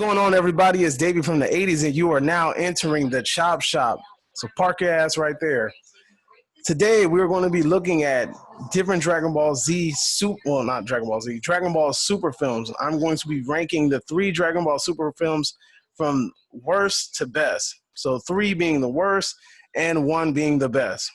going on, everybody? It's Davey from the 80s, and you are now entering the Chop Shop. So park your ass right there. Today, we're going to be looking at different Dragon Ball Z Dragon Ball Super films. I'm going to be ranking the 3 Dragon Ball Super films from worst to best. So 3 being the worst and 1 being the best.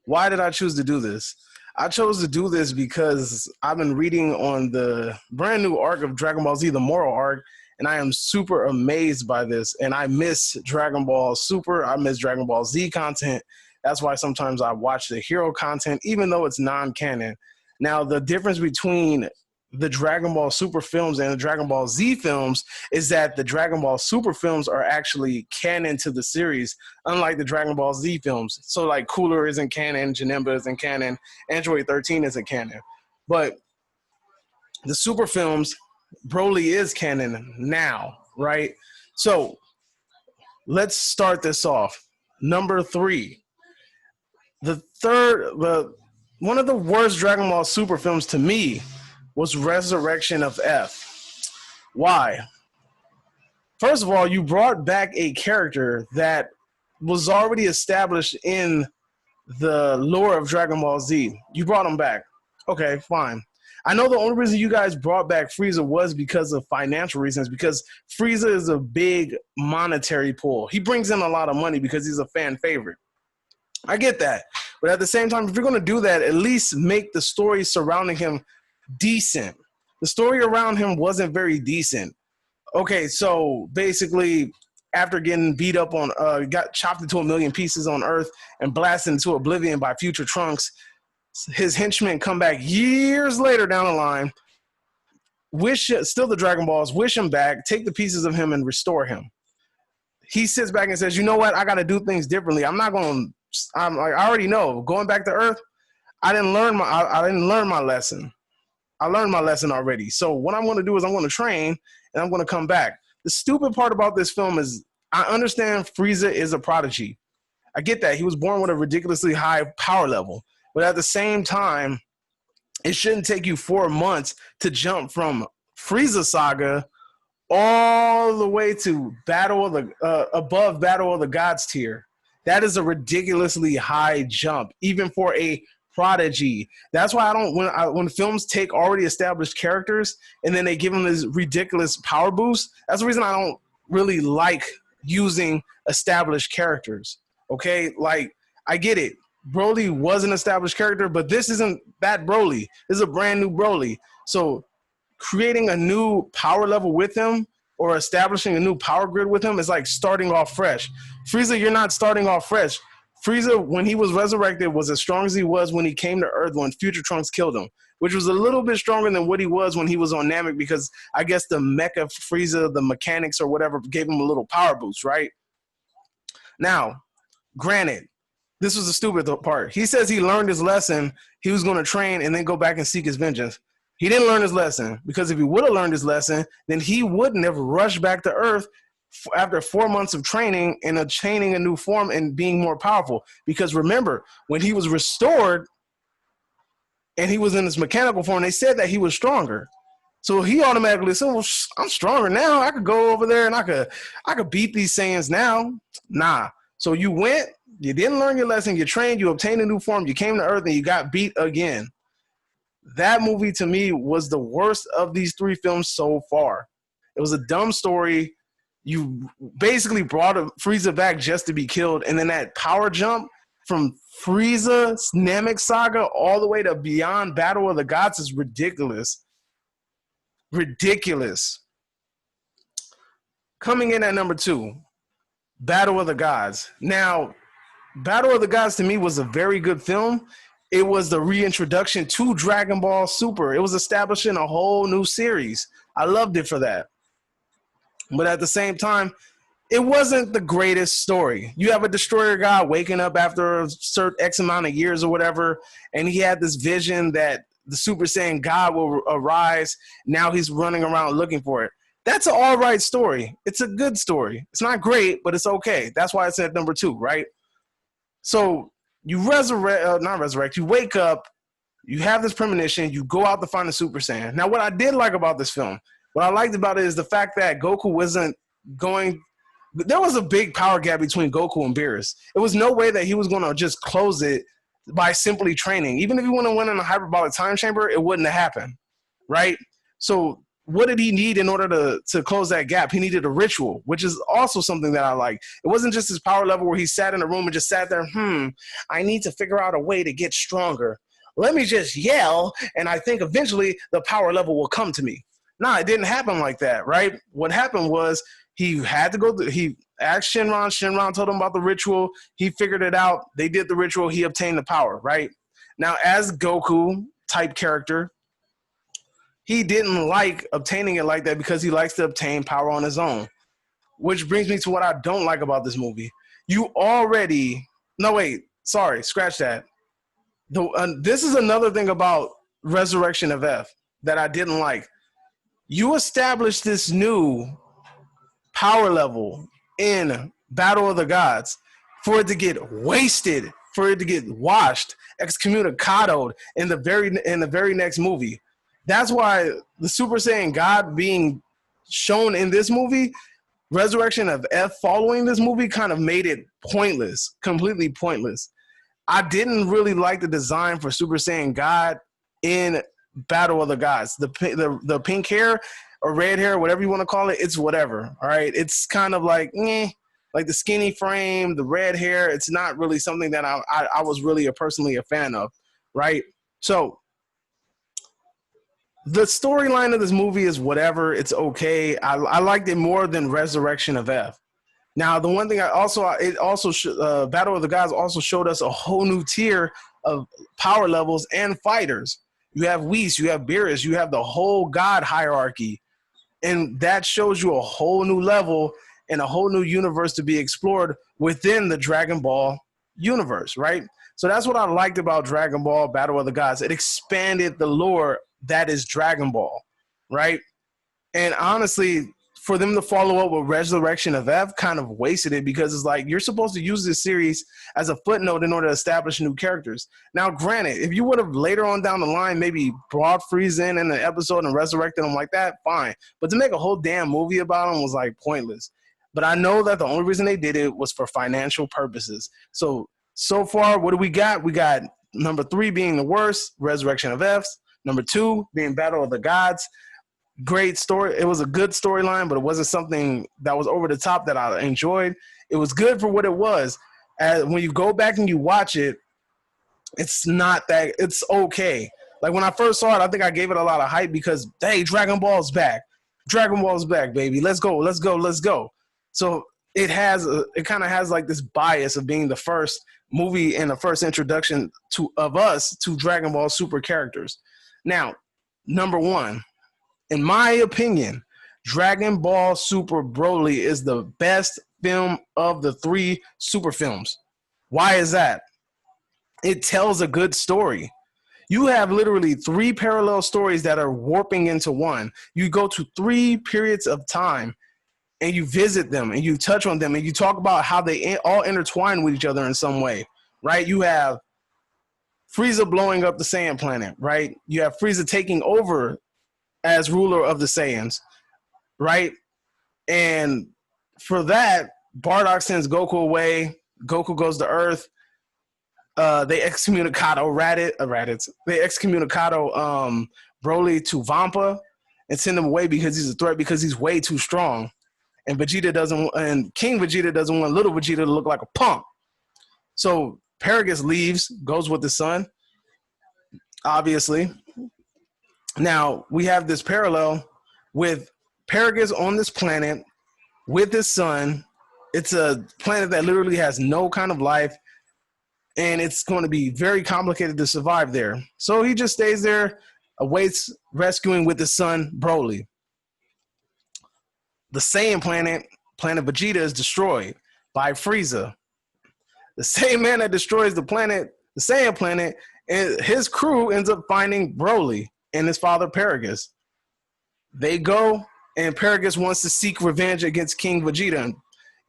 Why did I choose to do this? I chose to do this because I've been reading on the brand new arc of Dragon Ball Z, the Moral arc, and I am super amazed by this. And I miss Dragon Ball Super. I miss Dragon Ball Z content. That's why sometimes I watch the hero content, even though it's non-canon. Now, the difference between the Dragon Ball Super films and the Dragon Ball Z films is that the Dragon Ball Super films are actually canon to the series, unlike the Dragon Ball Z films. So like Cooler isn't canon, Janemba isn't canon, Android 13 isn't canon. But the Super films, Broly is canon now, right? So let's start this off. Number 3. One of the worst Dragon Ball Super films to me was Resurrection of F. Why? First of all, you brought back a character that was already established in the lore of Dragon Ball Z. You brought him back. Okay, fine. I know the only reason you guys brought back Frieza was because of financial reasons, because Frieza is a big monetary pull. He brings in a lot of money because he's a fan favorite. I get that. But at the same time, if you're going to do that, at least make the story surrounding him decent. The story around him wasn't very decent. Okay, so basically, after getting beat up on, got chopped into a million pieces on Earth and blasted into oblivion by future Trunks, his henchmen come back years later down the line, steal the Dragon Balls, wish him back, take the pieces of him and restore him. He sits back and says, you know what, I got to do things differently. I already know, going back to Earth, I didn't learn my lesson. I learned my lesson already. So what I'm going to do is I'm going to train and I'm going to come back. The stupid part about this film is I understand Frieza is a prodigy. I get that. He was born with a ridiculously high power level. But at the same time, it shouldn't take you 4 months to jump from Frieza Saga all the way to above Battle of the Gods tier. That is a ridiculously high jump, even for a prodigy. That's why I don't, when films take already established characters and then they give them this ridiculous power boost, that's the reason I don't really like using established characters. Okay, like I get it, Broly was an established character, but this isn't that Broly. This is a brand new Broly. So creating a new power level with him or establishing a new power grid with him is like starting off fresh. Frieza, you're not starting off fresh. Frieza, when he was resurrected, was as strong as he was when he came to Earth when Future Trunks killed him, which was a little bit stronger than what he was when he was on Namek because I guess the mecha Frieza, the mechanics or whatever, gave him a little power boost, right? Now, granted, this was the stupid part. He says he learned his lesson. He was going to train and then go back and seek his vengeance. He didn't learn his lesson because if he would have learned his lesson, then he wouldn't have rushed back to Earth after 4 months of training and attaining a new form and being more powerful. Because remember, when he was restored and he was in his mechanical form, they said that he was stronger. So he automatically said, well, I'm stronger now. I could go over there and I could beat these Saiyans now. Nah. So you went, you didn't learn your lesson, you trained, you obtained a new form, you came to Earth and you got beat again. That movie to me was the worst of these 3 films so far. It was a dumb story. You basically brought Frieza back just to be killed, and then that power jump from Frieza Namek Saga all the way to beyond Battle of the Gods is ridiculous. Ridiculous. Coming in at number 2, Battle of the Gods. Now, Battle of the Gods to me was a very good film. It was the reintroduction to Dragon Ball Super. It was establishing a whole new series. I loved it for that. But at the same time, it wasn't the greatest story. You have a destroyer god waking up after a certain X amount of years or whatever, and he had this vision that the Super Saiyan God will arise. Now he's running around looking for it. That's an all right story. It's a good story. It's not great, but it's okay. That's why it's at number 2, right? So you you wake up, you have this premonition, you go out to find the Super Saiyan. Now, what I did like about this film, What I liked about it is the fact that Goku wasn't going. There was a big power gap between Goku and Beerus. It was no way that he was going to just close it by simply training. Even if he went and went in a hyperbolic time chamber, it wouldn't have happened, right? So what did he need in order to close that gap? He needed a ritual, which is also something that I like. It wasn't just his power level where he sat in a room and just sat there, I need to figure out a way to get stronger. Let me just yell, and I think eventually the power level will come to me. Nah, it didn't happen like that, right? What happened was he had to go he asked Shenron. Shenron told him about the ritual. He figured it out. They did the ritual. He obtained the power, right? Now, as Goku type character, he didn't like obtaining it like that because he likes to obtain power on his own. Which brings me to what I don't like about this movie. Scratch that. This is another thing about Resurrection of F that I didn't like. You established this new power level in Battle of the Gods for it to get wasted, for it to get washed, excommunicated in the very next movie. That's why the Super Saiyan God being shown in this movie, Resurrection of F following this movie, kind of made it pointless, completely pointless. I didn't really like the design for Super Saiyan God in Battle of the Gods. The pink hair or red hair, whatever you want to call it, it's whatever. All right, it's kind of like the skinny frame, the red hair. It's not really something that I was really personally a fan of, right? So the storyline of this movie is whatever. It's okay. I liked it more than Resurrection of F. Now, the one thing Battle of the Gods also showed us a whole new tier of power levels and fighters. You have Whis, you have Beerus, you have the whole God hierarchy. And that shows you a whole new level and a whole new universe to be explored within the Dragon Ball universe, right? So that's what I liked about Dragon Ball Battle of the Gods. It expanded the lore that is Dragon Ball, right? And honestly, for them to follow up with Resurrection of F kind of wasted it because it's like you're supposed to use this series as a footnote in order to establish new characters. Now, granted, if you would have later on down the line maybe brought Frieza in an episode and resurrected him like that, fine. But to make a whole damn movie about him was like pointless. But I know that the only reason they did it was for financial purposes. So far, what do we got? We got number 3 being the worst, Resurrection of F. Number 2 being Battle of the Gods. Great story. It was a good storyline, but it wasn't something that was over the top that I enjoyed. It was good for what it was. When you go back and you watch it, it's not that, it's okay. Like when I first saw it, I think I gave it a lot of hype because, hey, Dragon Ball's back. Dragon Ball's back, baby. Let's go, let's go, let's go. So it kind of has like this bias of being the first movie and the first introduction of us to Dragon Ball Super characters. Now, number 1. In my opinion, Dragon Ball Super Broly is the best film of the 3 super films. Why is that? It tells a good story. You have literally 3 parallel stories that are warping into one. You go to 3 periods of time and you visit them and you touch on them and you talk about how they all intertwine with each other in some way, right? You have Frieza blowing up the Saiyan planet, right? You have Frieza taking over as ruler of the Saiyans, right? And for that, Bardock sends Goku away. Goku goes to Earth. They excommunicado They excommunicado Broly to Vampa and send him away because he's a threat because he's way too strong. And King Vegeta doesn't want little Vegeta to look like a punk. So Paragus leaves, goes with the son, obviously. Now, we have this parallel with Paragus on this planet with his son. It's a planet that literally has no kind of life, and it's going to be very complicated to survive there. So he just stays there, awaits rescuing with his son, Broly. The Saiyan planet Vegeta, is destroyed by Frieza. The same man that destroys the Saiyan planet, and his crew ends up finding Broly and his father Paragus. They go, and Paragus wants to seek revenge against King Vegeta. And,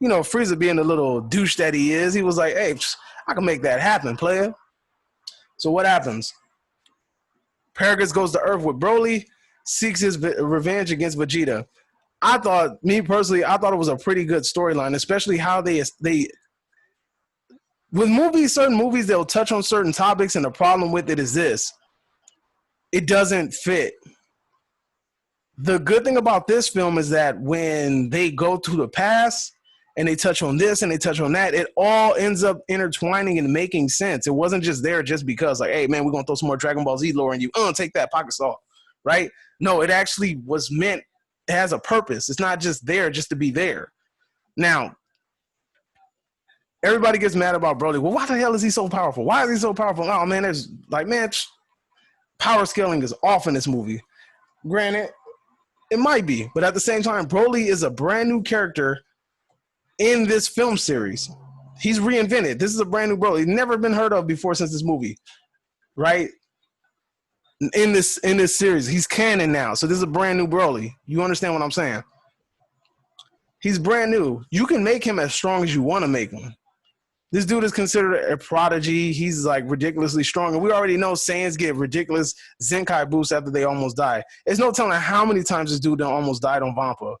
Frieza being the little douche that he is, he was like, hey, I can make that happen, player. So what happens? Paragus goes to Earth with Broly. seeks his revenge against Vegeta. I thought it was a pretty good storyline, especially how they with certain movies, they'll touch on certain topics, and the problem with it is this: it doesn't fit. The good thing about this film is that when they go to the past and they touch on this and they touch on that, it all ends up intertwining and making sense. It wasn't just there just because, like, hey, man, we're going to throw some more Dragon Ball Z lore in you. Take that, pocket salt, right? No, it actually was meant, it has a purpose. It's not just there just to be there. Now, everybody gets mad about Broly. Well, why the hell is he so powerful? Why is he so powerful? Oh, man, power scaling is off in this movie. Granted, it might be, but at the same time, Broly is a brand new character in this film series. He's reinvented. This is a brand new Broly. He's never been heard of before since this movie, right? In this series, he's canon now. So this is a brand new Broly. You understand what I'm saying? He's brand new. You can make him as strong as you want to make him. This dude is considered a prodigy. He's like ridiculously strong. And we already know Saiyans get ridiculous Zenkai boosts after they almost die. There's no telling how many times this dude almost died on Vampa,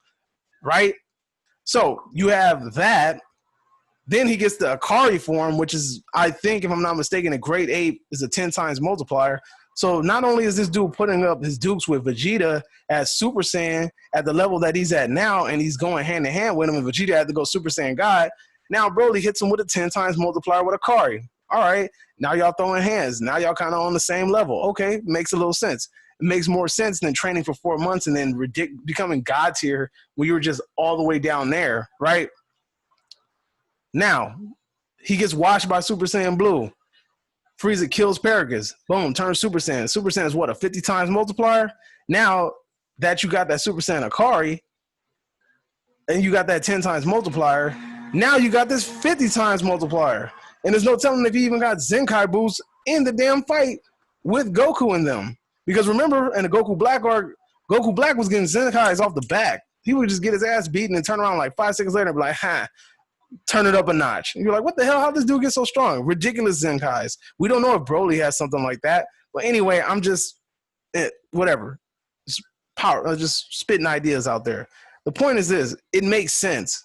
right? So you have that. Then he gets the Akari form, which is, I think, if I'm not mistaken, a grade 8 is a 10 times multiplier. So not only is this dude putting up his dukes with Vegeta as Super Saiyan at the level that he's at now, and he's going hand in hand with him, and Vegeta had to go Super Saiyan God. Now Broly hits him with a 10 times multiplier with Akari. All right, now y'all throwing hands. Now y'all kind of on the same level. Okay, makes a little sense. It makes more sense than training for 4 months and then becoming God tier when you were just all the way down there, right? Now, he gets washed by Super Saiyan Blue. Frieza kills Paragus. Boom, turns Super Saiyan. Super Saiyan is what, a 50 times multiplier? Now that you got that Super Saiyan Akari, and you got that 10 times multiplier, now you got this 50 times multiplier. And there's no telling if he even got Zenkai boosts in the damn fight with Goku in them. Because remember, in the Goku Black arc, Goku Black was getting Zenkais off the back. He would just get his ass beaten and turn around like 5 seconds later and be like, turn it up a notch. And you're like, what the hell? How did this dude get so strong? Ridiculous Zenkais. We don't know if Broly has something like that. But anyway, I'm just, whatever. Just spitting ideas out there. The point is this. It makes sense.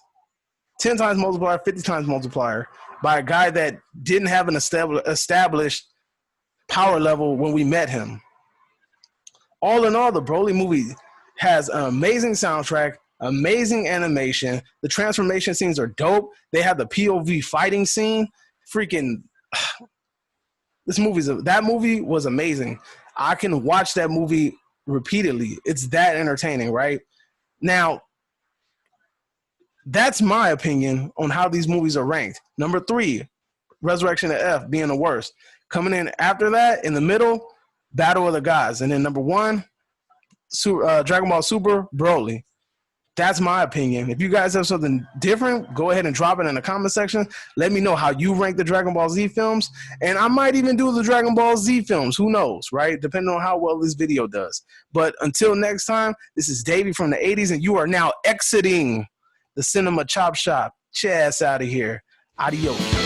10 times multiplier, 50 times multiplier by a guy that didn't have an established power level when we met him. All in all, the Broly movie has an amazing soundtrack, amazing animation. The transformation scenes are dope. They have the POV fighting scene. Freaking, that movie was amazing. I can watch that movie repeatedly. It's that entertaining, right? Now, that's my opinion on how these movies are ranked. Number 3, Resurrection of F being the worst. Coming in after that, in the middle, Battle of the Gods. And then number 1, Dragon Ball Super, Broly. That's my opinion. If you guys have something different, go ahead and drop it in the comment section. Let me know how you rank the Dragon Ball Z films. And I might even do the Dragon Ball Z films. Who knows, right? Depending on how well this video does. But until next time, this is Davey from the 80s, and you are now exiting the Cinema Chop Shop. Get your ass out of here. Adios.